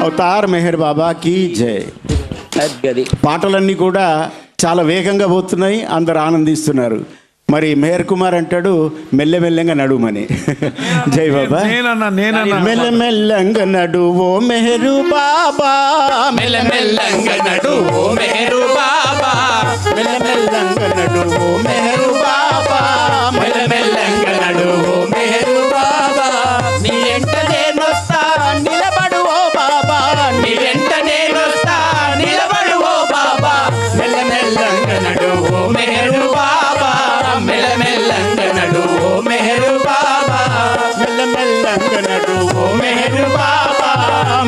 Avatar Meher బాబాకి జై. పాటలన్నీ కూడా చాలా వేగంగా పోతున్నాయి, అందరు ఆనందిస్తున్నారు. మరి మెహర్ కుమార్ అంటాడు మెల్లమెల్లంగా నడుమని. జై బాబా. మెల్లమెల్లంగా నడువో మెహరు బాబా, మెల్లమెల్లంగా నడువో మెహరు బాబా, మెల్లమెల్లంగా నడువో మెహరు బాబా, మెల్లమెల్లంగా నడువో మెహరు బాబా. నీ వెంట నేనొస్తా నిలబడు ఓ బాబా, నీ వెంట నేనొస్తా నిలబడు ఓ బాబా. మెల్లమెల్లంగా నడువో మెహరు బాబా, మెల్లమెల్లంగా నడువో మెహరు బాబా, మెల్లమెల్లంగా నడువో మెహరు బాబా,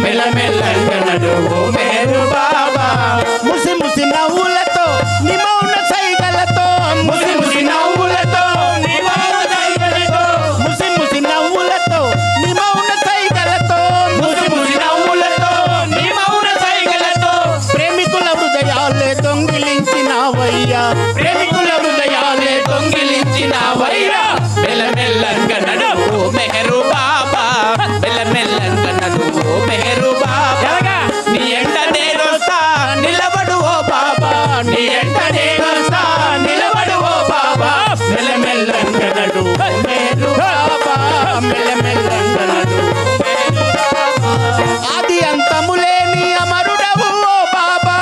మెల్లమెల్లంగా నడువో మెహరు బాబా. ముసి ముసి నవ్వులతో నీ మౌన సైగలతో, ముసి ముసి నవ్వులతో నీ మౌన సైగలతో, ముసి ముసి నవ్వులతో నీ మౌన సైగలతో, ముసి ముసి నవ్వులతో నీ మౌన సైగలతో. ప్రేమికుల హృదయాలే దొంగిలించినావయ్యా, ప్రేమికుల హృదయాలే దొంగిలించినావయ్యా. మెల్లమెల్లంగా నడువో మెహరు బాబా, మెల్లమెల్లంగా నడువో మెహరు బాబా. నీ ఎంట నేనొస్తా నిలబడు ఓ బాబా, నీ ఎంట నేనొస్తా నిలబడు ఓ బాబా. మెల్లమెల్లంగా నడువో మెహరు బాబా, మెల్లమెల్లంగా నడువో మెహరు బాబా. ఆది అంతములేని అమరుడవు ఓ బాబా,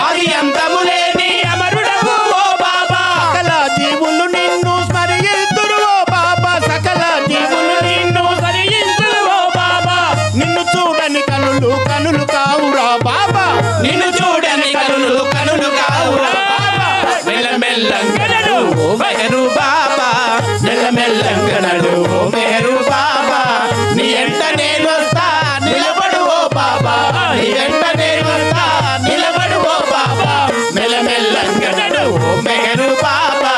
ఆది అంతములేని అమరుడవు ఓ బాబా. సకల జీవులు నిన్ను స్మరింతురు ఓ బాబా, సకల జీవులు నిన్ను సరియించును ఓ బాబా, నిన్ను చూడని కనులు కనులు కావురా బాబా, నిన్ను చూడని కనులు కనులు కావురా బాబా. మెల్లమెల్లంగా నడువో మెహరు బాబా, మెల్లమెల్లంగా నడువో మెహరు బాబా. నీ ఎంట నేనొస్తా నిలబడు ఓ బాబా, నీ ఎంట నేనొస్తా నిలబడు ఓ బాబా. మెల్లమెల్లంగా నడువో మెహరు బాబా,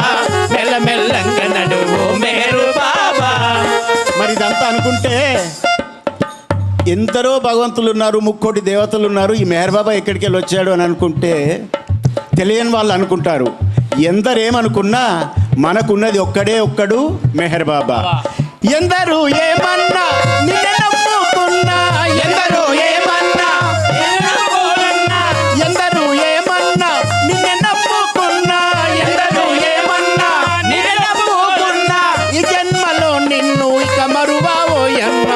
మెల్లమెల్లంగా నడువో మెహరు బాబా. మరి ఇదంతా అనుకుంటే ఎందరో భగవంతులు ఉన్నారు, ముక్కోటి దేవతలు ఉన్నారు, ఈ మెహర్ బాబా ఎక్కడికి వెళ్ళి వచ్చాడు అని అనుకుంటే తెలియని వాళ్ళు అనుకుంటారు. ఎందరేమనుకున్నా మనకున్నది ఒక్కడే ఒక్కడు మెహర్ బాబా. ఎందరూ ఏమన్నా నిన్ను నమ్ముకున్నా, ఎందరో ఏమన్నా ఎన్నోలన్నా, ఎందరూ ఏమన్నా నిన్ను నమ్ముకున్నా, ఎందరో ఏమన్నా నిలబోకున్నా, ఈ జన్మలో నిన్ను ఇక మరువావోయన్న,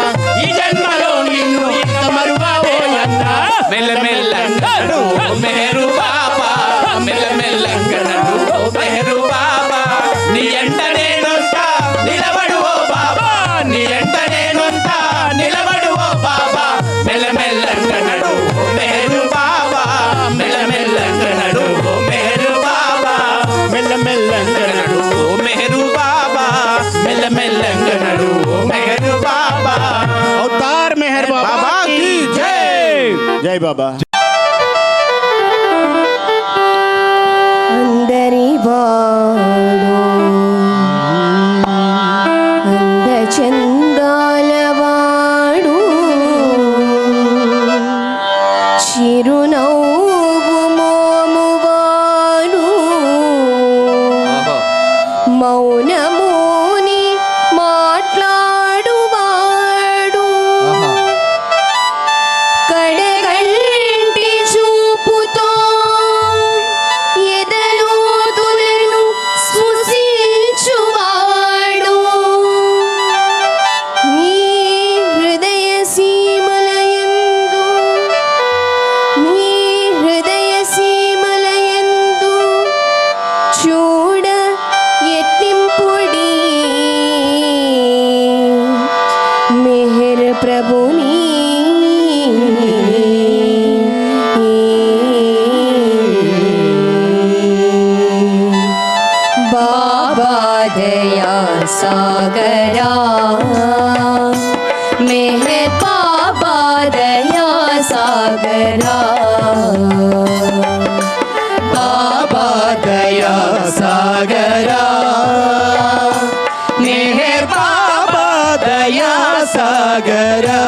ఈ జన్మలో నిన్ను ఇక మరువబోయన్నా. మెల్లమెల్లంగా నడువో మెహరు బాబా, మెల్లమెల్లంగా నడువో మెహరు బాబా. నీ ఎంట నేనొస్తా నిలబడు ఓ బాబా, నీ ఎంట నేనొస్తా నిలబడు ఓ బాబా. మెల్లమెల్లంగా నడువో మెహరు బాబా, మెల్లమెల్లంగా నడువో మెహరు బాబా, మెల్లమెల్లంగా నడువో మెహరు బాబా, మెల్లమెల్లంగా నడువో మెహరు బాబా. అవతార్ మెహర్ బాబా బాబాకి జై. జై బాబా. అందరి వాడు అందచందాల వాడు, చిరునవ్వు మోమువాడు, మౌనముని మాట్లాడువాడు, కడగంటి చూపుతో ఎదలోతులను స్పృశించువాడు, నీ హృదయ సీమలయందు, నీ హృదయ సీమలయందు చూడ ఎత్తింపు दया सागरा मेहर बाबा दया सागरा बाबा दया सागरा मेहर बाबा दया सागरा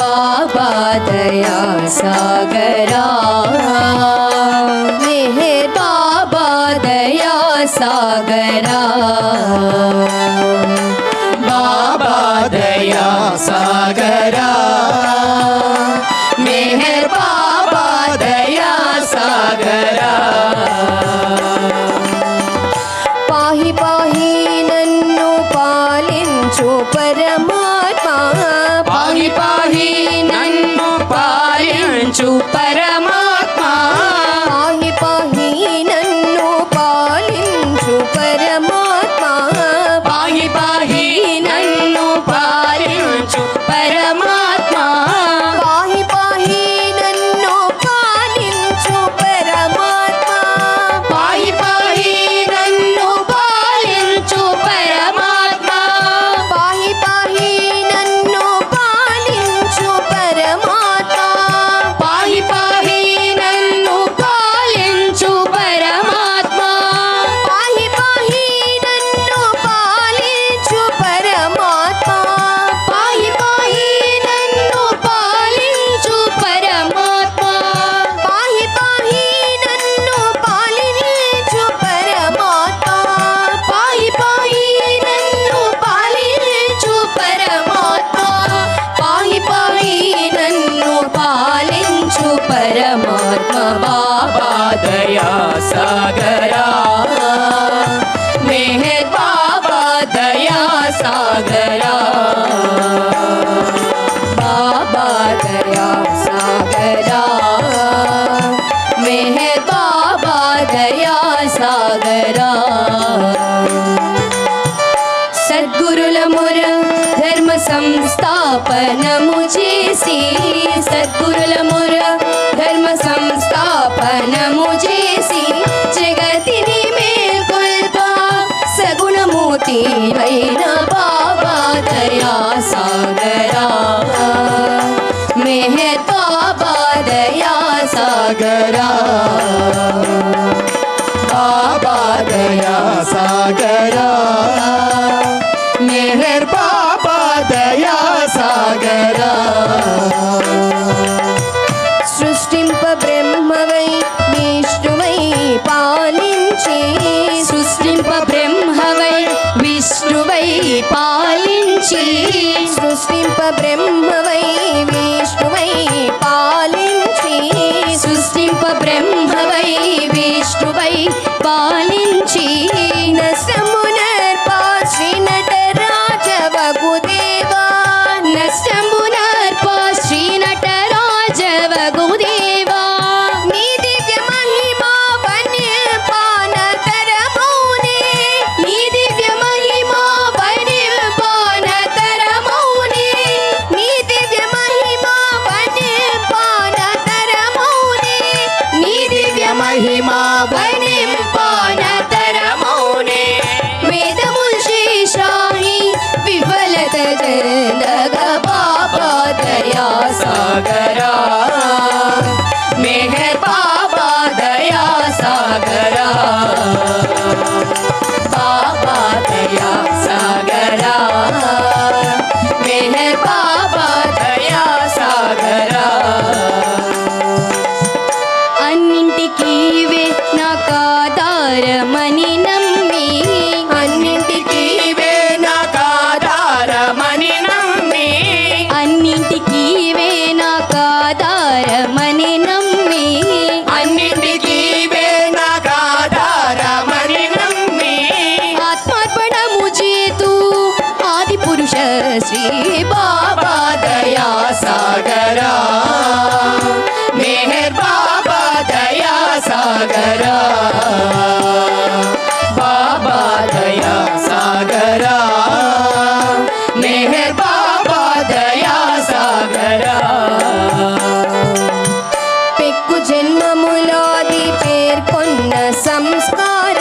बाबा दया सागरा मेहर बाबा दया सागरा बाबा दया सागरा मेहर बाबा दया सागरा पाहि पाहि नन्नु पालिंचु परमात्मा पाहि पाहि नन्नु पालिंचु परमात्मा पाहि पाहि नन्नु पालिंचु परमात्मा पाहि पाहि नन्नु पालिंचु परमात्मा पाहि पाहि नन्नु पालिंचु परमात्मा पाहि पाहि नन्नु पालिंचु परमात्मा पाहि पाहि नन्नु पालिंचु परमात्मा पाहि पाहि नन्नु पालिंचु परमात्मा पाहि पाहि नन्नु पालिंचु परमात्मा पाहि पाहि नन्नु पालिंचु परमात्मा पाहि पाहि नन्नु पालिंचु परमात्मा पाहि पाहि नन्नु पालिंचु परमात्मा पाहि पाहि नन्नु पालिंचु परमात्मा बाबा दया सागरा मेहर बाबा दया सागरा बाबा दया सागरा मेहर बाबा दया सागरा సద్గురులముర ధర్మ సంస్థాపనము చేసి సద్గురులముర ధర్మ సంస్థాపనము చేసి జగతిని మేల్కొల్ప సగుణమూర్తి వైన బాబా దయా సాగరా మెహర్ బాబా దయా సాగరా बाबा दया सागरा मेहर बाबा दया सागरा సృష్టింప బ్రహ్మవై విష్ణువై పాలించి సృష్టింప బ్రహ్మవై విష్ణువై పాలించి సృష్టింప బ్రహ్మవై విష్ణువై పాలించి సృష్టింప బ్రహ్మవై విష్ణువై పాలించి నష్టమునర్పా శ్రీ నటరాజ వగుదేవా నష్టమునర్పా శ్రీ నటరాజ వగుదేవా నీ దివ్య మహిమా వన్యపానతరమౌనే నీ దివ్య మహిమా వన్యపానతరమౌనే నీ దివ్య మహిమా వన్యపానతరమౌనే నీ దివ్య महिमा వన్యపానతరమౌనే వేదముల్ శేషాహి విఫలత జనగ బాబా దయా सागरा मेहर बाबा दया सागरा बाबा दया सागरा मेहर बाबा दया सागरा అన్నింటికీ వే నాకాధారమని నమ్మి అన్నింటికీ ఇవే నాకాధారమని నమ్మి అన్నింటికీ వే నాకాధారమని నమ్మి అన్నింటికీ ఇవే నాకాధారమని నమ్మి ఆత్మార్పణము చేతు ఆది పురుష శ్రీ బాబా दया सागरा मेहर बाबा दया सागरा बाबा दया सागरा मेहर बाबा दया सागरा పెక్కు జన్మములాది పేర్కొన్న సంస్కార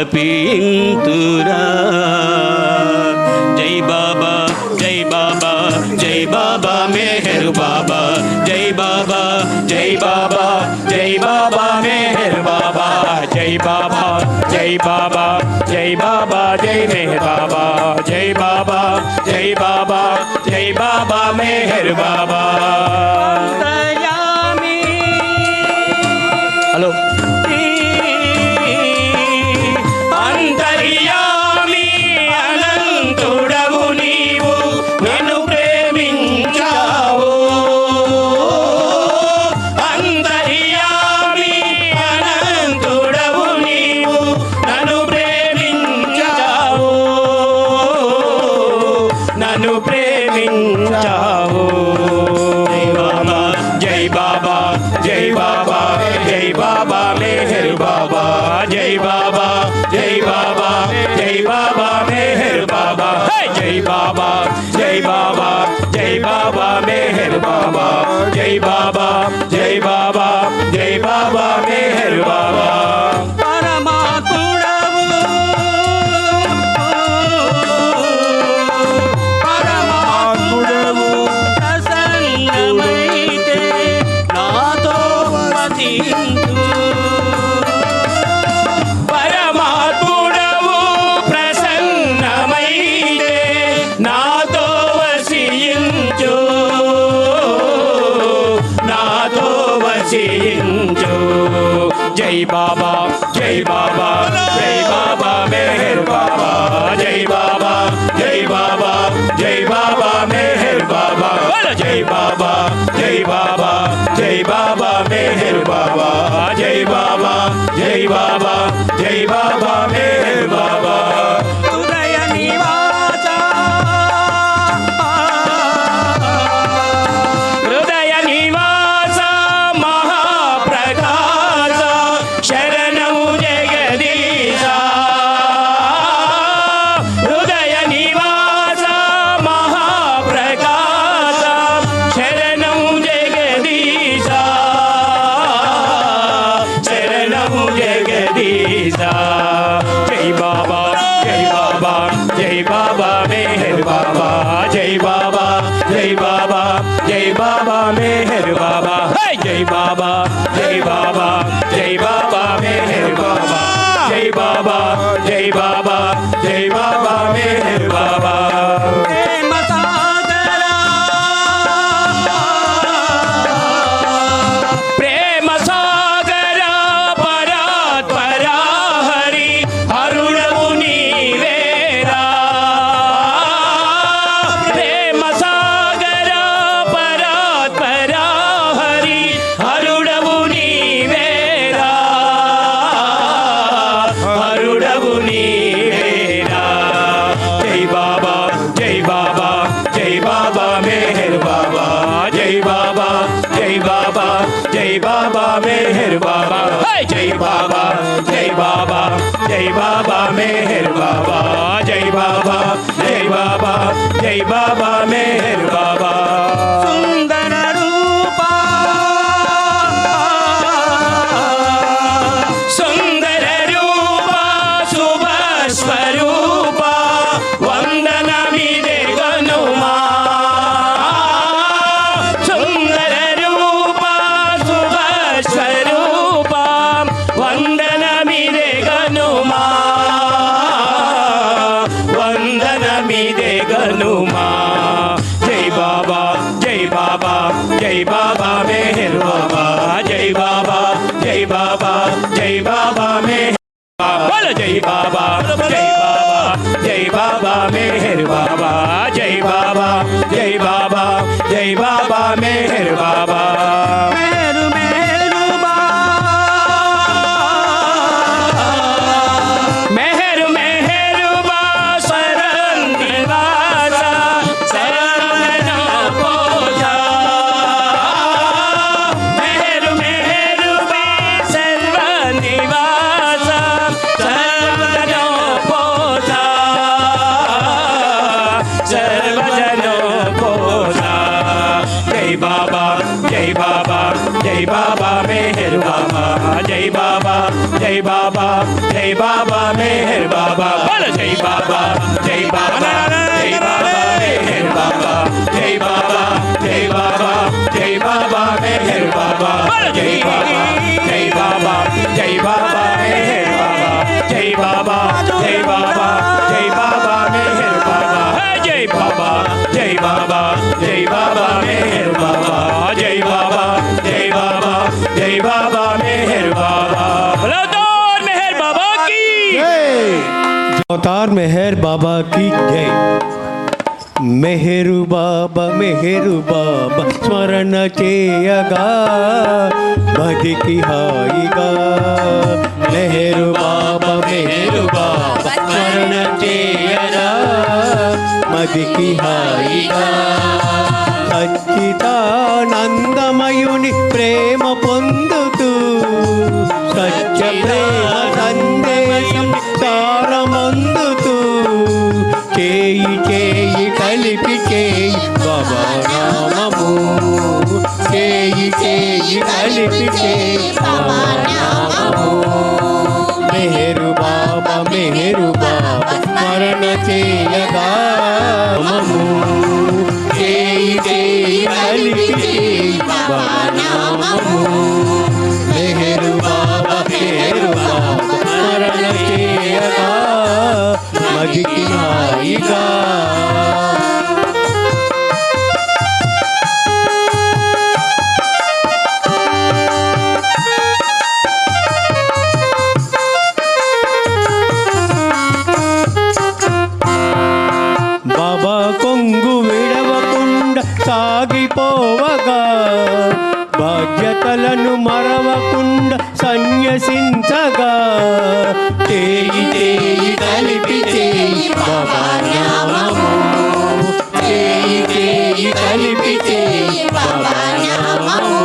తలపింతురా. జై బాబా జై బాబా జై బాబా మెహర్ బాబా, జై బాబా జై బాబా జై బాబా మెహర్ బాబా, జై బాబా జై బాబా జై బాబా జై మెహర్ బాబా, జై బాబా జై బాబా జై బాబా మెహర్ బాబా. హలో అంతర్యామి అనంతుడవు నీవు, నన్ను ప్రేమించావు. అంతర్యామి అనంతుడవు నీవు, నన్ను ప్రేమించావు, నన్ను ప్రేమించావు. జై బాబా జై బాబా జై బాబా మెహర్ బాబా, జై బాబా జై బాబా జై బాబా మెహర్ బాబా, జై బాబా జై బాబా జై బాబా మెహర్ బాబా, జై బాబా జై బాబా జై బాబా మెహర్ బాబా. పరమాత్ముడవు పరమాత్ముడవు ప్రసన్నమైతే నాతో వసించు. పరమాత్ముడవు ప్రసన్నమైతే నాతో వసించు, నాతో వసించు. జై బాబా జై బాబా జై బాబా మెహర్ బాబా, జై బాబా జై బాబా జై బాబా మెహర్ బాబా, జై బాబా జై బాబా జై బాబా మెహర్ బాబా, జై బాబా జై బాబా జై బాబా మెహర్ బాబా. హృదయ నివాస హృదయ నివాస మహాప్రకాశ శరణము జగదీశ, హృదయ నివాస మహాప్రకాశ శరణము జగదీశ, శరణము జగదీశ. జై బాబా జై బాబా జై బాబా మెహర్ బాబా, జై బాబా జై బాబా జై బాబా మెహర్ బాబా, జై బాబా జై బాబా జై బాబా మెహర్ బాబా, జై బాబా జై బాబా జై బాబా మెహర్ బాబా. ప్రేమ సాగరా ప్రేమ సాగరా పరాత్పరా హరి హరుడవు నీవేరా. ప్రేమ సాగరా పరాత్పరా హరి హరుడవు నీవేరా, హరుడవు నీవేరా. జై బాబా జై బాబా జై బాబా మెహర్ బాబా, జై బాబా జై బాబా జై బాబా మెహర్ బాబా, జై బాబా జై బాబా జై బాబా మెహర్ బాబా, జై బాబా జై బాబా జై బాబా మెహర్ బాబా. సుందర రూపా సుందర రూపా శుభ స్వరూపా వందనమిదే గనుమా. సుందర రూపా శుభ స్వరూపా వందనమిదే గనుమా, వందనమిదే గనుమా. జై బాబా జై బాబా జై బాబా మెహర్ బాబా, జై బాబా జై బాబా జై బాబా మెహర్ బాబా, జై బాబా జై బాబా జై బాబా మెహర్ బాబా, జై బాబా జై బాబా జై బాబా మెహర్ బాబా. మెహరు మెహరు బా మెహరు మెహరు బా శరణ్ నివాస శరణ పోషా. మెహరు మెహరు బా సర్వ నివాస శరణ పోషా, సర్వజన పోషా. జై బాబా జై జై బాబా జై బాబా మెహర్ బాబా జై బాబా జై బాబా జై బాబా మెహర్ బాబా జై బాబా జై బాబా జై బాబా మెహర్ బాబా జై బాబా జై బాబా జై బాబా మెహర్ బాబా జై బాబా జై బాబా జై బాబా మెహర్ బాబా జై బాబా జై బాబా జై బాబా మెహర్ బాబా జై బాబా జై బాబా జై బాబా మెహర్ బాబా జై బాబా జై బాబా జై బాబా మెహర్ బాబా अवतार मेहर बाबा की अवतार मेहर बाबा की जय మెహరు బాబా స్మరణ చేయగా బతికి హాయిగా మెహరు బాబా స్మరణ చేయగా బతికి హాయిగా సచ్చిదానందమయుని ప్రేమ పొందుతూ సత్య ప్రేమ సందేశం సారమందుతూ చేయి చేయి కలిపి చేయి బాబా నామము చేయి చేయి కలిపి చేయి బాబా నామము మెహరు బాబా స్మరణ చేయగా నామము చేయి చేయి కలిపి చేయి బాబా నామము మెహరు బాబా స్మరణ చేయగా మదికి హాయిగా బాబా కొంగు విడవకుండా సాగిపోవగా బాధ్యతలను మరవకుండా సన్యసించగా చేయి చేయి కలిపి చేయి బాబా నామము చేయి చేయి కలిపి చేయి బాబా నామము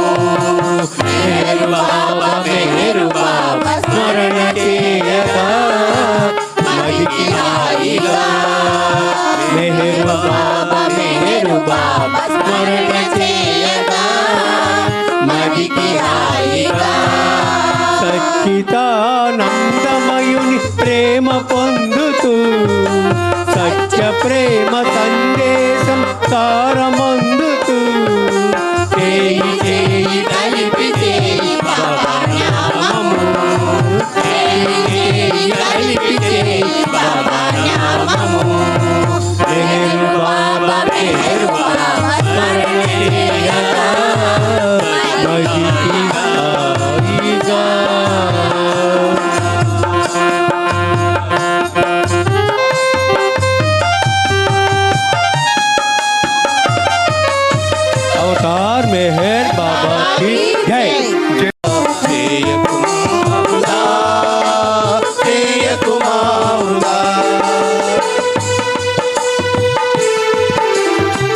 మెహరు బాబా స్మరణ చేయగా మదికి హాయిగా మెహరు బాబా స్మరణ చేయగా మదికి హాయిగా సచ్చిదానందమయుని ప్రేమ పొందుతూ సత్య ప్రేమ సందేశం సారమందుతూ చేయి చేయి కలిపి చేయి బాబా నామము చేయి చేయి కలిపి చేయి బాబా నామము మెహరు బాబా స్మరణ చేయగా మదికి హాయిగా अवतार मेहर बाबा की जय जय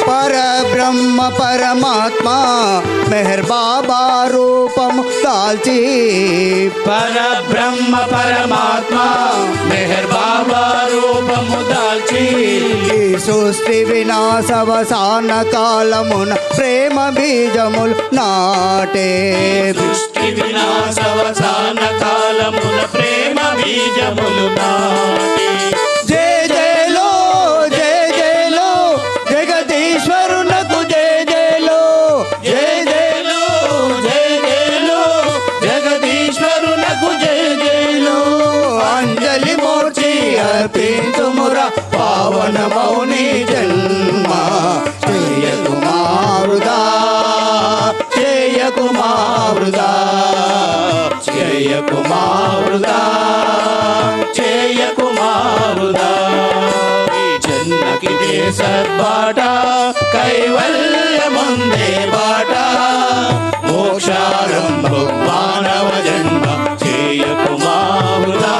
పరబ్రహ్మ పరమాత్మ మెహర్ బాబా రూపము దాల్చి పరబ్రహ్మ పరమాత్మ మెహర్ బాబా రూపము దాల్చి ఈ సృష్టి వినాశవసాన కాలమున ప్రేమ బీజములు నాటే సృష్టి వినాశవసాన కాలమున ప్రేమ బీజములు నాటి జయ జయలో జయ జయలో జగదీశ్వరునకు జయ జయలో జయ జయలో జయ జయలో జగదీశ్వరునకు జయ జయలో అంజలి మోర్చి అర్పించుమురా పావన మౌని జన్మ జయ కుమారుదా జయ కుమారుదా జయ కుమారుదా జయ కుమారుదా జన్మకి సద్బాట కైవల్యముందే బాట మోక్షారంభం మానవ జన్మ జయ కుమారుదా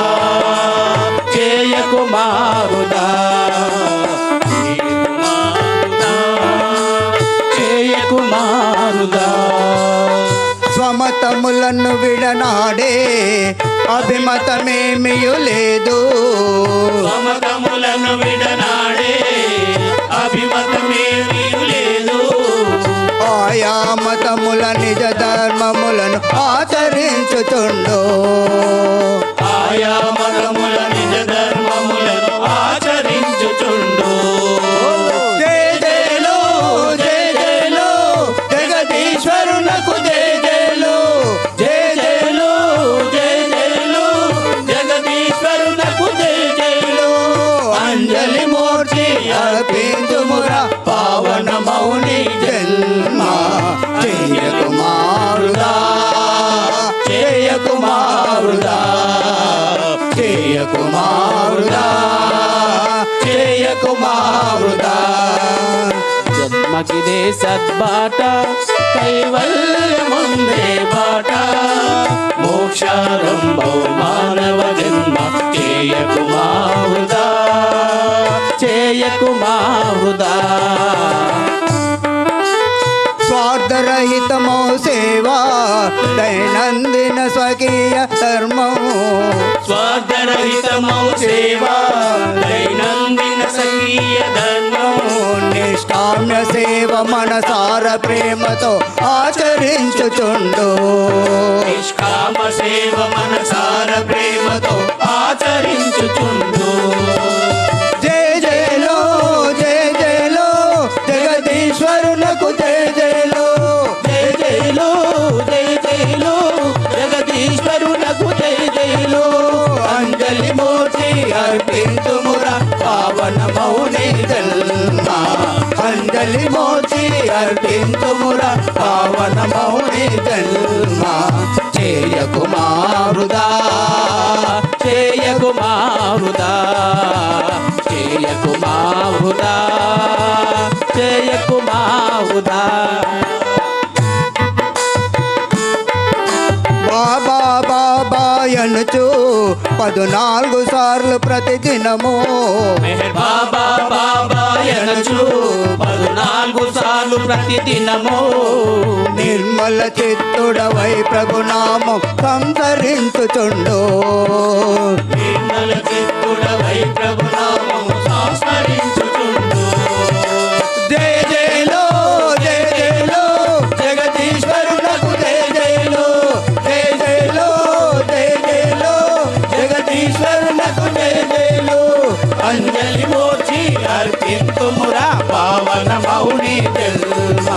జయ కుమారుదా జయ కుమారుదా స్వమతములను విడనాడే అభిమతమేమియు లేదు సమతములను విడనాడే అభిమతమేమీ లేదు ఆయా మతముల నిజ ధర్మములను ఆచరించుచుండు. ఆయా మతముల నిజ ధర్మములను ఆచరించుచుండు. జయ జయలో జయ జయలో జగదీశ్వరునకు జయ జయలో. జయ జయలు జయ జయలు జగదీశ్వరునకు జయ జయలు. అంజలి మూర్తి అర్పించుమురా పావన మౌని జన్మ. జయ కుమారుడా జయ కుమారుడా జయ కుమారుడా జయ కుమారుడా. జన్మకిదే సద్బాట కైవల్యముందే బాట. మోక్షారంభో మానవ జన్మ చేయకుమారుదా చేయకుమారుదా. స్వార్థరహితమో సేవా దైనందిన స్వకీయ ధర్మము. స్వార్థరహితమౌ సేవా దైనందిన సంగీయ ధర్మము. నిష్కామ్య సేవ మనసార ప్రేమతో ఆచరించుచుండు. నిష్కామ సేవ మనసార ప్రేమతో ఆచరించుచుండు. జయ జయలో జయ జయలో జగదీశ్వరునకు జయ జయలో. జయ జయలు జయ జయలు జగదీశ్వరునకు జయ జయలు. అంజలి మూర్తి అర్పించుమురా పావన మౌని జన్మ. అంజలి మూర్తి అర్పించుమురా పావన మౌని జన్మ. జయ కుమారుదా చేయకుమారుదా చేయకుమారుదా చేయకుమారుదా. బాబా బాబా అనుచు 14 సార్లు ప్రతిదినము. మెహర్ బాబా బాబా ఎనచు 14 సార్లు ప్రతిదినము. నిర్మల చిత్తుడవై ప్రభునామం సంతరించుచుండు. నిర్మల చిత్తుడవై ప్రభునామము సంస్మరించుచుండు. జయ జయలో జయ జయలో జగదీశ్వరునకు జయ జయలో. జయ జయలో జయ జయలో జగదీశ్వరునకు జయ జయలో. అంజలి మోచి అర్పింతుమురా పావన మౌని జన్మ.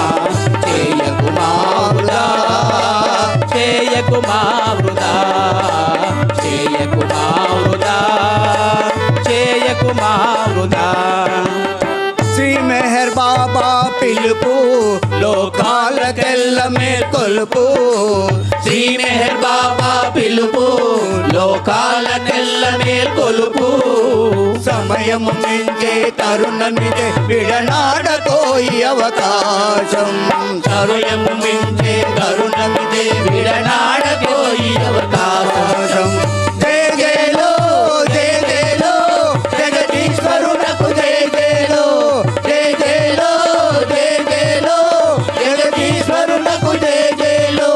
చేయకుమారుడా చేయకుమారుదా చేయకుమారుదా చేయకుమారుదా. శ్రీ మెహర్ బాబా పిలుపు లోకాలకెల్ల మేల్కొలుపు. శ్రీ మెహర్ బాబా పిలుపు లోకాల తెల్ల మేల్కొలుపు. సమయము మించే తరుణమిదే విడనాడకోయి అవకాశం. సమయము మించే తరుణమిదే విడనాడకోయి అవకాశం. జయ జయలో జయ జయలో జగదీశ్వరునకు జయ జయలో. జయ జయలో జయ జయలో జగదీశ్వరునకు జయ జయలో.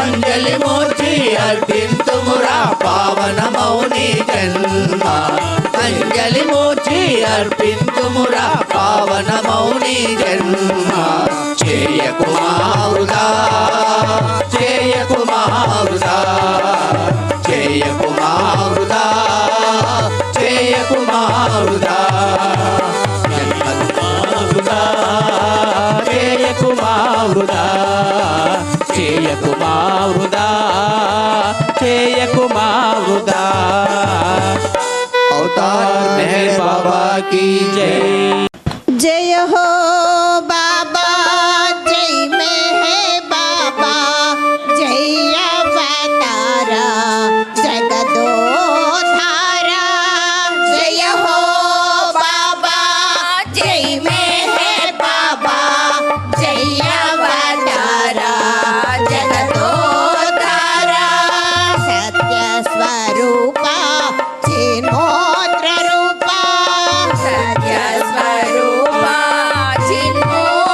అంజలి మూర్చి అర్పింతుమురా పావన మౌని జన్మ. అంజలి మూర్చి అర్పింతుమురా పావన మౌని జన్మ. చేయకుమారుదా చేయకుమారుదా చేయకుమారుదా చేయకుమారుదా. జన్మకుమారుదా చేయకుమారుదా చేయకుమారుదా చేయకుమారుదా. అవతార్ మెహర్ బాబా की जय. जय हो बाबा जय मेहर बाबा जय अवतारा जगदोधारा. जय हो बाबा जय मेहर बाबा जय अवतारा जगदोधारा. सत्य स्वरूपा चिन्मोत्र रूपा. सत्य स्वरूपा चिन्मोत्र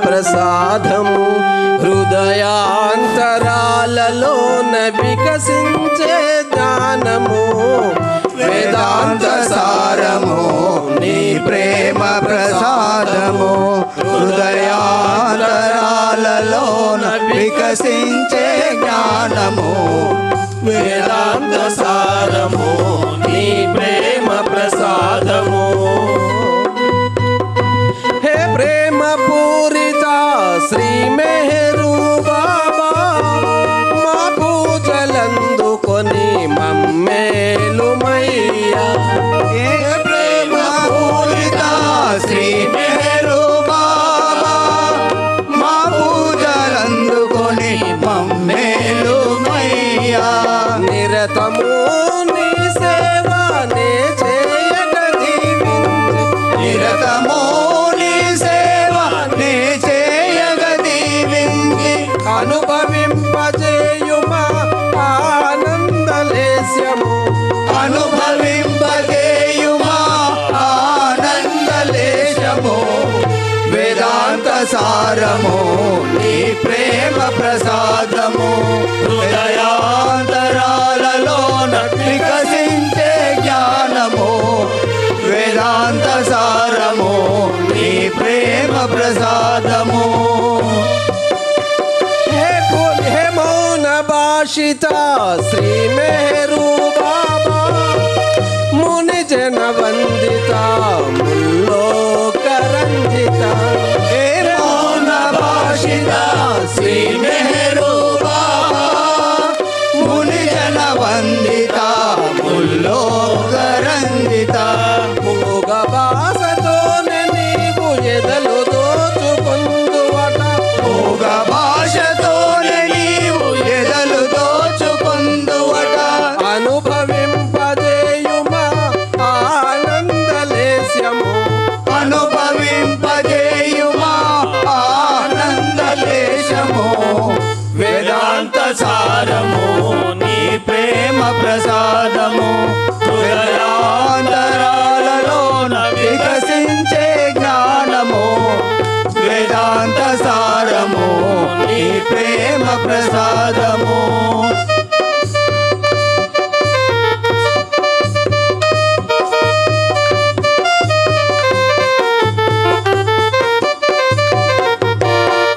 ప్రసాదము హృదయాంతరాలలోన వికసించే జ్ఞానము వేదాంత సారము నీ ప్రేమ ప్రసాదము హృదయాంతరాలలోన వికసించే జ్ఞానము వేదాంత సారము నీ ప్రేమ ప్రసాదము హే ప్రేమ పూరిత శ్రీ మెహరు బాబా మా పూజలందుకొని మమ్మేలుమయ్యా ఏ ప్రేమ పూరిత శ్రీ మెహరు బాబా మా పూజలందుకొని మమ్మేలుమయ్యా నిరతము నీ సేవనే చేయగ దీవించి నిరతమో నీ సేవ నే చేయగ దీవించి అనుభవింపజేయుమా ఆనందలేశ్యము అనుభవింపజేయుమా ఆనందలేశము వేదాంత సారము నీ ప్రేమ ప్రసాదము హృదయాంతరాలలోన వికసించే జ్ఞానము వేదాంత సారము నీ ప్రేమ ప్రసాదము హే మౌన భాషిత శ్రీ మెహరు బాబా ముని జన వందిత ముల్లోక రంజిత హే మౌన భాషిత శ్రీ మెహరు బాబా ముని జన వందిత ముల్లోక రంజిత మూగ భాషతోనే నీవు ఎదలు దోచుకుందువట మూగ భాషతోనే నీవు ఎదలు దోచుకుందువట అనుభవింపజేయుమా ఆనందలేశ్యము అనుభవింపజేయుమా ఆనందలేశము వేదాంత సారము నీ ప్రేమ ప్రసాదము హృదయాంతరాలలోన వికసించే జ్ఞానము వేదాంత సారము నీ ప్రేమ ప్రసాదము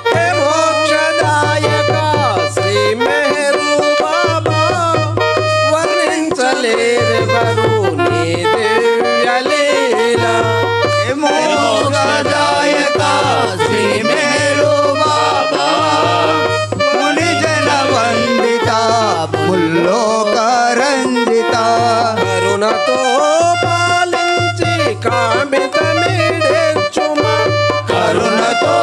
హే మోక్షదాయక శ్రీ మెహరు బాబా వర్ణించలేరెవరు నీ దివ్యలీల మోక్షదాయక శ్రీ మేరు బాబా ముని జన వందిత ముల్లోక రంజిత కరుణతో పాలించి కామితమిడేర్చుమా కరుణతో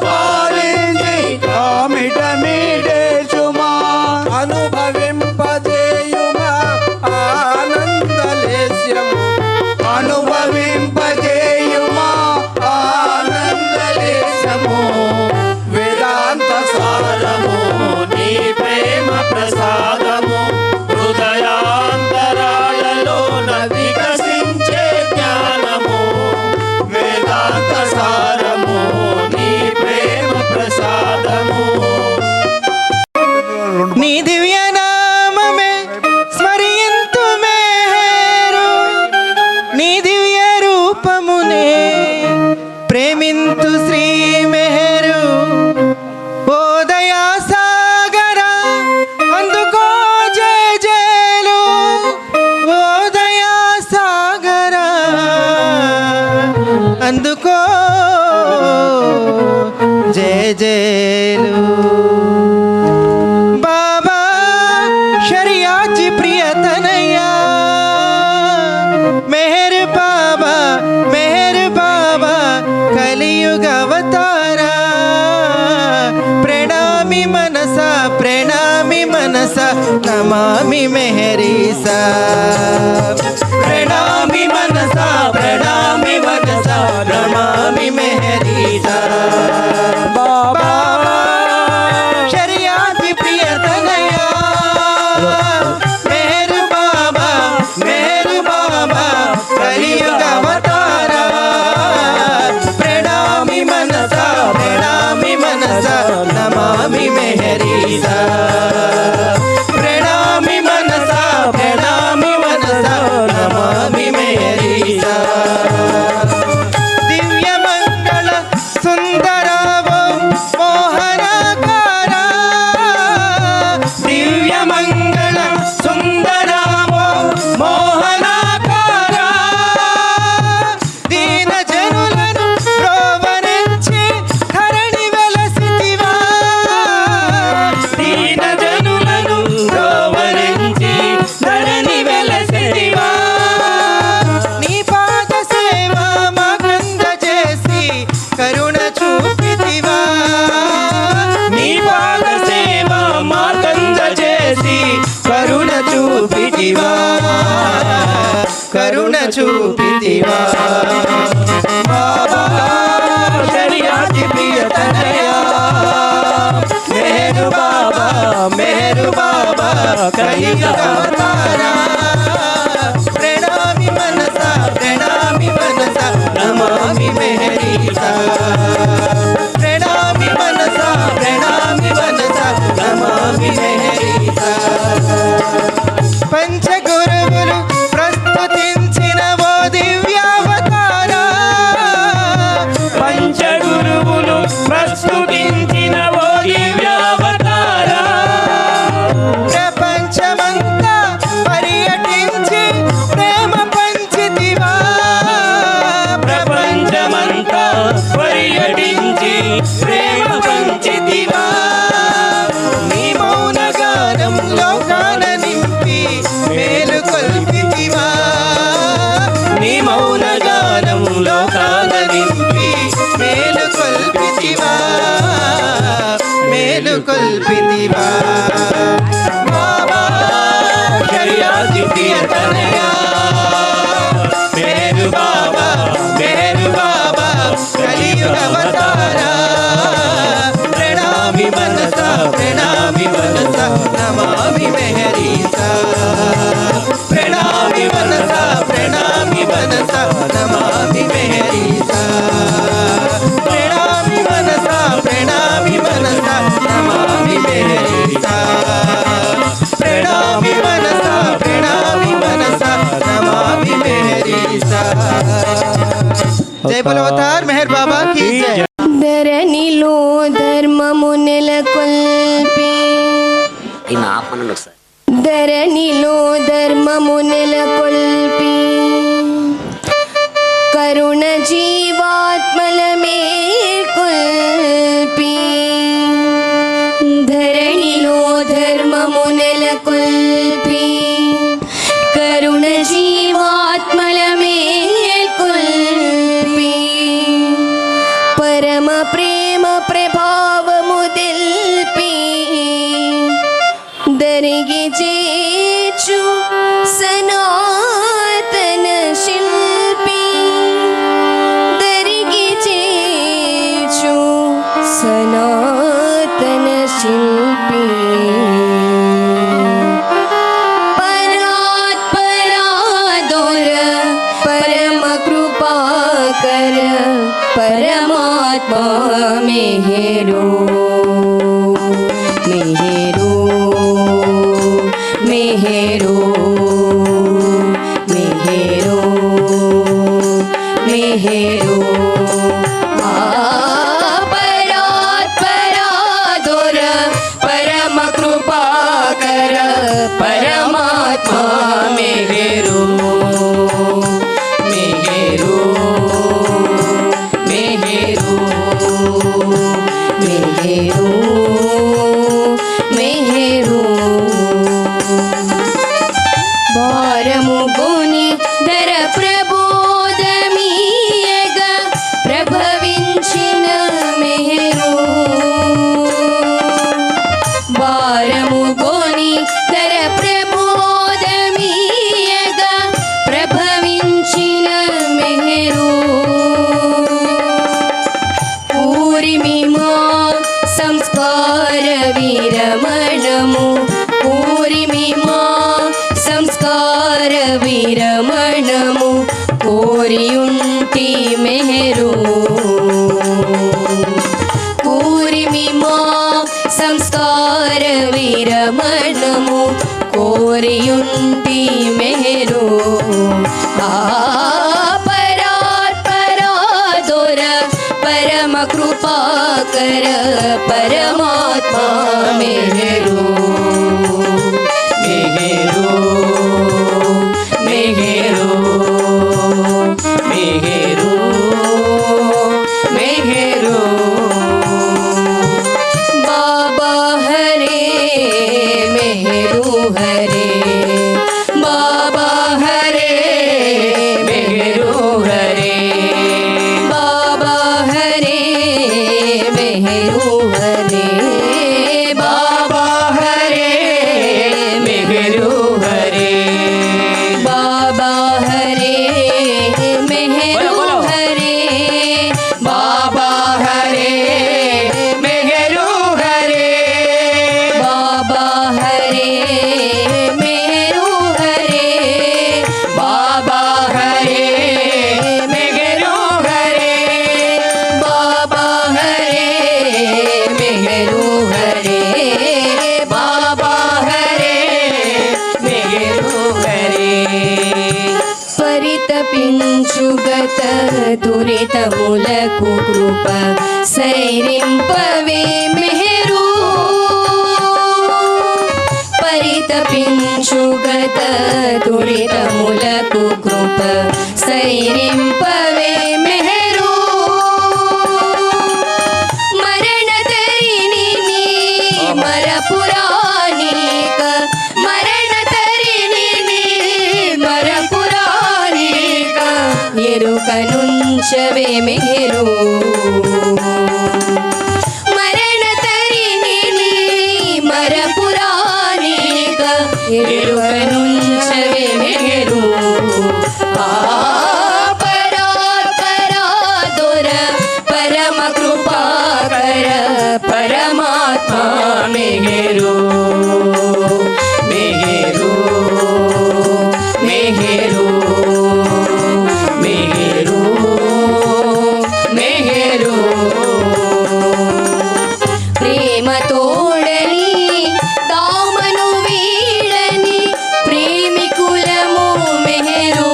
పాలించి కామిట మీడేచుమా అనుభవింపజేయుమా ఆనందలేశ్యము అనుభవింపజేయుమా ఆనందలేశము వేదాంత సారము నీ ప్రేమ ప్రసాదము హృదయాంతరాలలోన వికసించే జ్ఞానము వేదాంత సారము నీ ప్రేమ ప్రసాదము నీ దివ్య నామమే స్మరింతు మెహరు నీ దివ్య రూపమునే ప్రేమింతు శ్రీ మెహరు ఓ దయా సాగర అందుకో జయ జయలు ఓ దయా సాగర అందుకో జయ జయలు बाबा शरियाची प्रियतनया मेहर बाबा कलियुग अवतारा प्रणामी मनसा नमामि मेहरीसा प्रणामी मनसा नमामि मेहरीसा बाबा शरियाती प्रियतनया मेहर बाबा कलियुग अवतारा प्रणामी मनसा మెహరీసా ప్రణామి మనసా నమామి మెహరీసా దివ్య మంగళ సుందరావో మోహనకారా దివ్య మంగళ సుందరావో మోహనకారా దీన జనులను ప్రోవరించి ధరణి వెలసితివా దీన జనులను ప్రోవరించి ధరణి వెలసితివా నీ పాద సేవ మాకంద చేసి కరుణ చూపితివా నీ పాద సేవ మాకంద చేసి కరుణ చూపితివా కరుణ చూపితివా బాబా శరియాతి ప్రియతనయా మెహరు బాబా కలియుగవతారా ప్రణామి మనసా నమామి మెహరీసా ప్రణామి మనసా నమామి మెహరీసా పంచగురువులు ప్రస్తుతించిన ఓ దివ్యావతారా పంచగురువులు ప్రస్తుతించిన ఓ దివ్యావతారా ప్రపంచమంతా పర్యటించి ప్రేమ పంచితివా ప్రపంచమంతా పర్యటించి ప్రేమ పంచితివా నీ మౌన గానం లోకాన నింపి మేలు కొల్పితివా నీ మౌన గానం లోకాన నింపి మేలు కొల్పితివా బాబా శరియాతి ప్రియతనయా మెహరు బాబా కలియుగవతారా ప్రణామి మనసా నమామి మెహరీసా ప్రణామి మనసా నమామి మెహరీసా ప్రణామి మనసా నమామి మెహరీసా ప్రణామి మనసా నమామి మెహరీసా జై బోలో అవతార్ మెహర్ బాబా की जय ధరణిలో ధర్మము నెలకొల్పి ధరణిలో ధర్మము నెలకొల్పి కరుణ జీవాత్మల మేల్కొల్పి ధరణిలో ధర్మము నెలకొల్పి కరుణ జీవాత్మల మేల్కొల్పి పరమ ప్రేమ ప్రభావము తెల్పి దరిగి చేచు సనాతన శిల్పి దరిగి చేచు సనాతన శిల్పి పరాత్పరాదోర పరమ కృపాకర పరమాత్మా మెహరు మెహరు మెహరు మెహరు మెహరు పరాత్పరాదోర పరమ కృపాకర పరమాత్మా మెహరు మెహరు మెహరు మెహరు మెహరు భారము గోని ధర ప్రబోధమీయగా ప్రభవించిన మెహరు భారము గోని ధర ప్రబోధమీయగా ప్రభవించిన మెహరు పూరిమి మా సంస్కార విరమణము పూరిమి మా సంస్కార విరమణము కోరియుంటి మెహరు పూరిమి మా సంస్కార విकार విరమణము కోరియుంటి మెహరు పరాత్పరాదొర పరమ కృపాకర పరమాత్మా మెహరు మెహరు మెహరు మెహరు మెహరు బాబా హరే మెహరు హరే బాబా హరే మెహరు హరే బాబా హరే మెహరు హరే బాబా హరే మెహరు హరే బాబా హరే మెహరు హరే బాబా హరే మెహరు హరే బాబా హరే మెహరు హరే బాబా హరే మెహరు హరే బాబా హరే మెహరు హరే బాబా హరే మెహరు హరే పరితపించుగత దురితములకు కృప సైరింపవే మెహరు పరితపించుగత దురితములకు కృప సైరింపవే మెహరు మరణ తరిని మరపురాణిక మరణ తరిని మరపురాణిక ఎరుక నుంచవే మెహరు మరణ తరిని మరపురాణిక ఎరుక నుంచవే మెహరు పరాత్పరాదొర పరమ కృపాకర పరమాత్మా మెహరు మెహరు మెహరు మెహరు మెహరు ప్రేమ తోడని దామను వీడని ప్రేమికులము మెహరు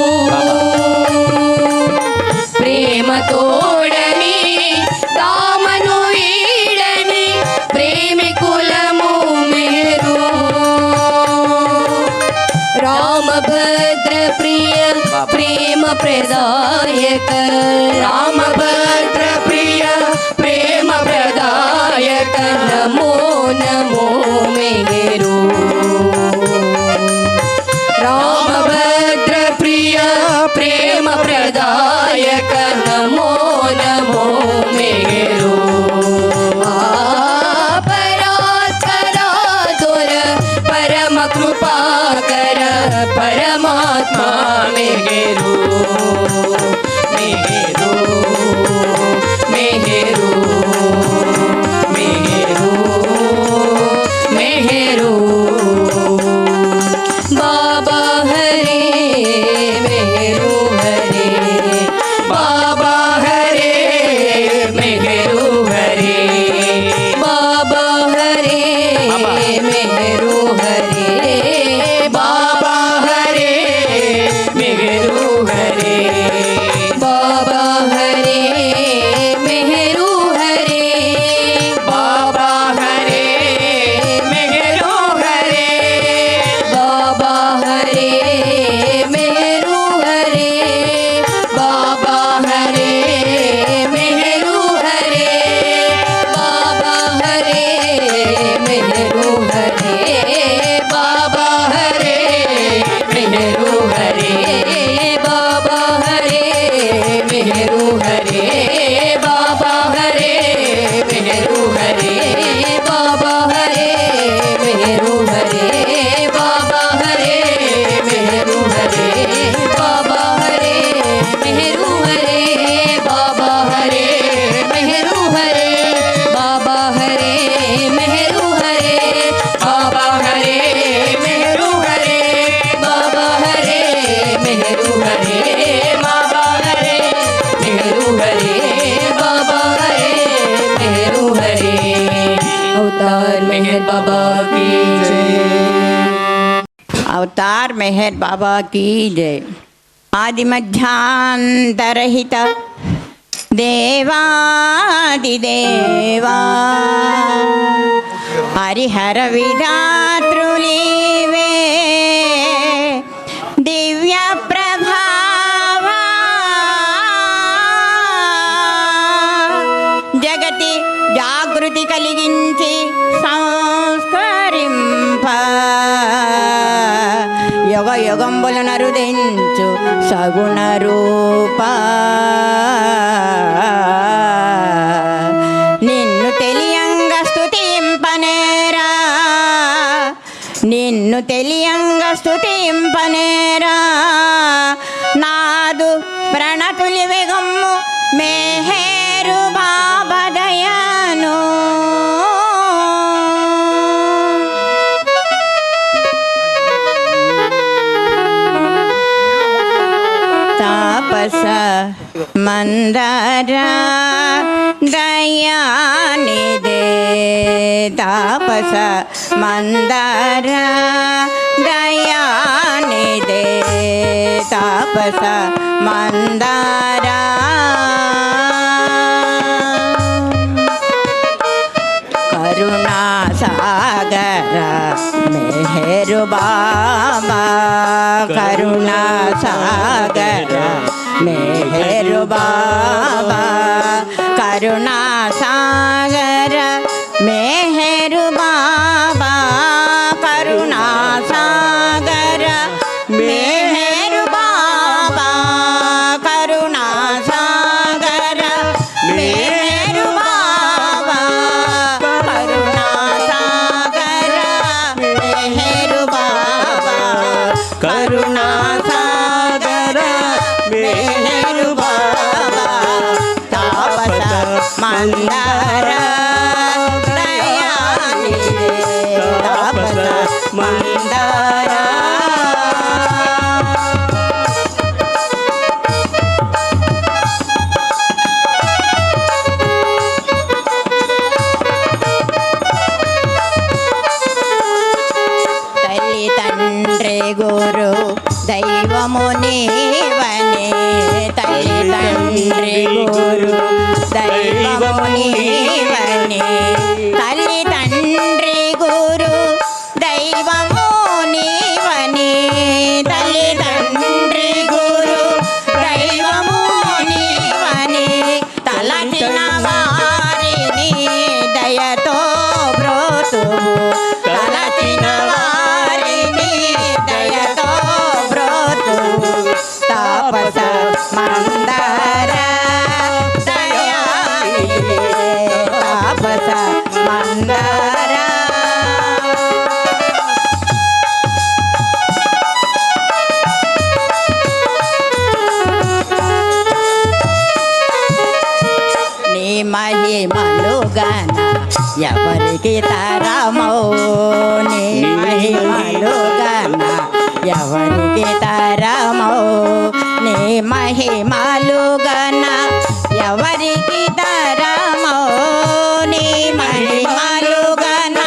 ప్రేమ తోడని దామను వీడని ప్రేమికులము మెహరు రామభద్ర ప్రియ ప్రేమ ప్రదాయక రామభద్ర ప్రియ ప్రేమ ప్రదాయక నమో నమో మెహరు రామభద్ర ప్రియ ప్రేమ ప్రదాయక నమో నమో మెహరు పరాత్పరాదొర పరమ కృపాకర పరమాత్మా మెహరు మెహరు మెహరు మెహరు మెహరు బాబా హరే మెహరు హరే బాబా హరే మెహరు హరే బాబా హరే మెహరు హరే బాబా హరే మెహరు హరే బాబా హరే మెహరు హరే బాబా హరే మెహరు హరే బాబా హరే మెహరు హరే బాబా హరే మెహరు హరే బాబా హరే మెహరు హరే मेहर बाबा की जय। अवतार मेहर बाबा की जय। आदि मध्यांतरहित देवादिदेवा हरिहर विधातृलीवे दिव्य प्रभावा जगति जागृति కలిగించి సంస్కరింప యుగ యుగంబులు నరుదించు సగుణ రూప నిన్ను తెలియంగ స్తుతింపనేరా నిన్ను తెలియంగ స్తుతింపనేరా నాదు ప్రణతులి వెగమ్ము మేహేరు బాబదయను తాపస మందర దయానిదే తాపస మందర దయానిదే తాపస మందర కరుణా సాగర మెహరు బాబా కరుణా సాగర మెహరు బాబా కరుణా సాగర మెహరు బాబా కరుణా సాగర మెహరు బాబా కరుణా సాగర మెహరు బాబా కరుణా సాగర మెహరు బాబా కరుణా సాగర మెహరు బాబా తాపస మందర దయానిదే తాపస మందర తల్లి తండ్రి గురు దైవము నీవనే తల్లి తండ్రి గురు దైవము నీవనే తల్లి తండ్రి గురు దైవము నీవనే తల్లి తండ్రి గురు దైవము నీవనే తలచిన వారిని దయతో బ్రోతువు తలచిన వారిని దయతో బ్రోతువు తాపస మందర దయానిదే తాపస మందర నీ మహిమలు గన ఎవరికి తరమో నీ మహిమలు గన ఎవరికి తరమో నీ మహిమలు గన ఎవరికి తరమో నీ మహిమలు గన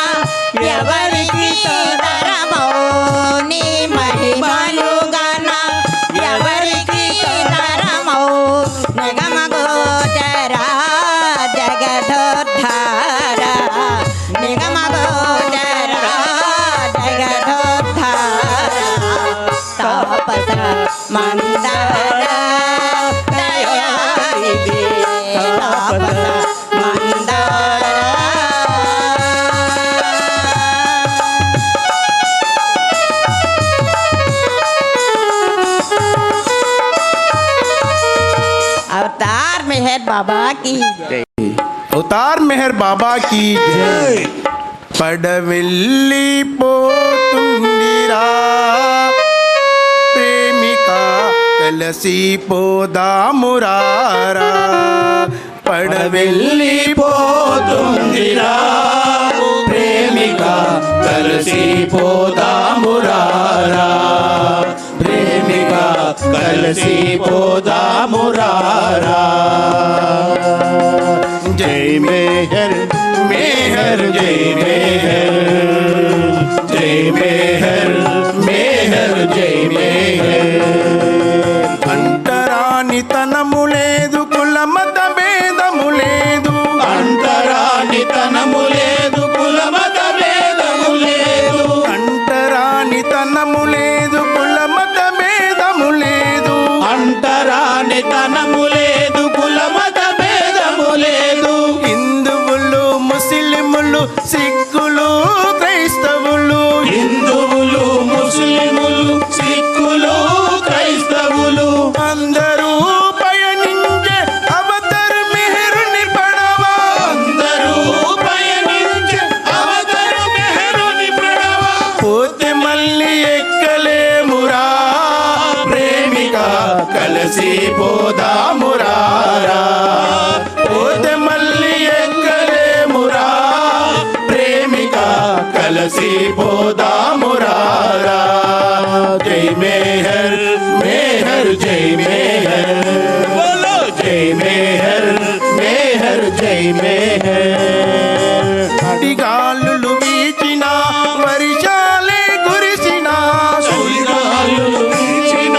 ఎవరికి తరమో నీ మహిమలు గన ఎవరికి తరమో నిగమ గోచర జగదోద్ధార నిగమ గోచర జగదోద్ధార తాపస మందర దయానిదే తాపస మందర अवतार मेहर बाबा की जय। అవతార్ మెహర్ బాబా की जय। పడవెల్లి పోతుందిరా ప్రేమిక కలసి పోదామురారా పడవెల్లి పోతుందిరా ప్రేమిక కలసి పోదామురారా ప్రేమిక కలసి పోదామురారా जय मेहर मेहर जय मेहर కలిసి పోదామురారా పోతే మళ్ళీ ఎక్కలేమురా ప్రేమిక కలిసి పోదామురారా జై మేహర్ మేహర్ జై మేహర్ బోలో జై మేహర్ మేహర్ జై మేహర్ అడిగాలులు వీచిన వర్షాలే కురిసిన సుడిగాలులు వీచిన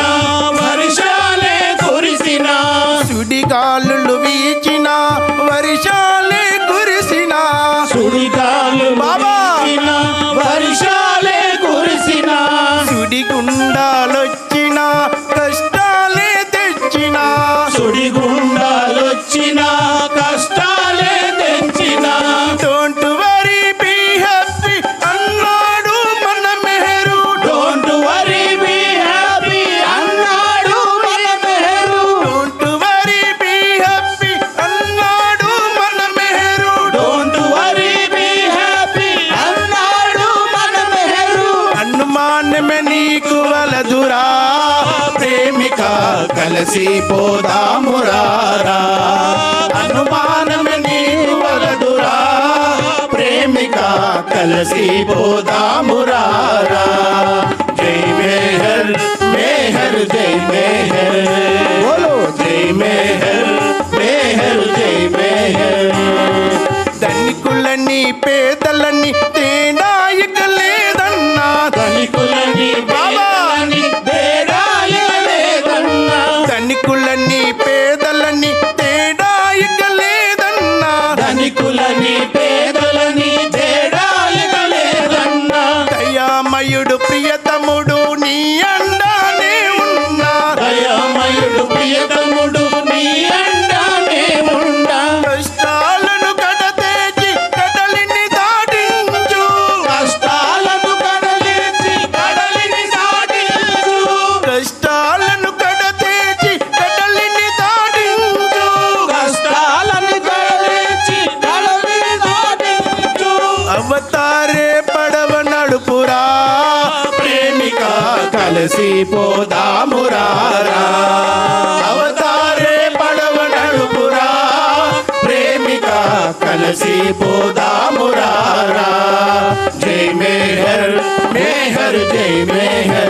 వర్షాలే కురిసిన సుడిగాలులు వీచిన వర్షాలే కురిసిన సుడిగాలులు బాబా! వీచిన వర్షాలే కురిసిన సుడిగుండాలొచ్చిన కష్టాలే తెచ్చిన సుడిగుండాలొచ్చిన కష్టాలే తెంచిన డోంట్ వరీ బీ హ్యాపీ అన్నాడు మన Meher don't worry be happy అన్నాడు మన Meher don't worry be happy అన్నాడు మన Meher don't worry be happy అన్నాడు మన మెహరు అనుమానమే నీకు వలదురా ప్రేమిక కలిసి పోదామురారా అనుమానమే నీకు వలదురా ప్రేమిక కలిసి పోదామురారా జై మేహర్ మేహర్ జై మేహర్ బోలో జై మేహర్ మేహర్ జై మేహర్ ధనికులని పేదలని తేడా ఇక లేదన్నా ధనికులని పేదలని తేడాయిక లేదన్నా ధనికులని పేదలని తేడా ఇక లేదన్నా ధనికులని పేదలని తేడాయిక లేదన్నా దయామయుడు ప్రియతముడు నీ అండానే ఉన్నా దయామయుడు ప్రియతముడు నీ అండానే ఉండా కష్టాలను కడతేచి కడలిని దాటించు కష్టాలను కడలించి కడలిని దాటించు కష్టాలను కడతేచి కడలిని దాటించు కష్టాలను కడలించి కడలిని దాటించు అవతారే పడవ నడుపురా ప్రేమిక కలిసి పోదామురారా అవతారే పడవ నడుపురా ప్రేమిక కలిసి పోదామురారా జై మేహర్ మేహర్ జై మేహర్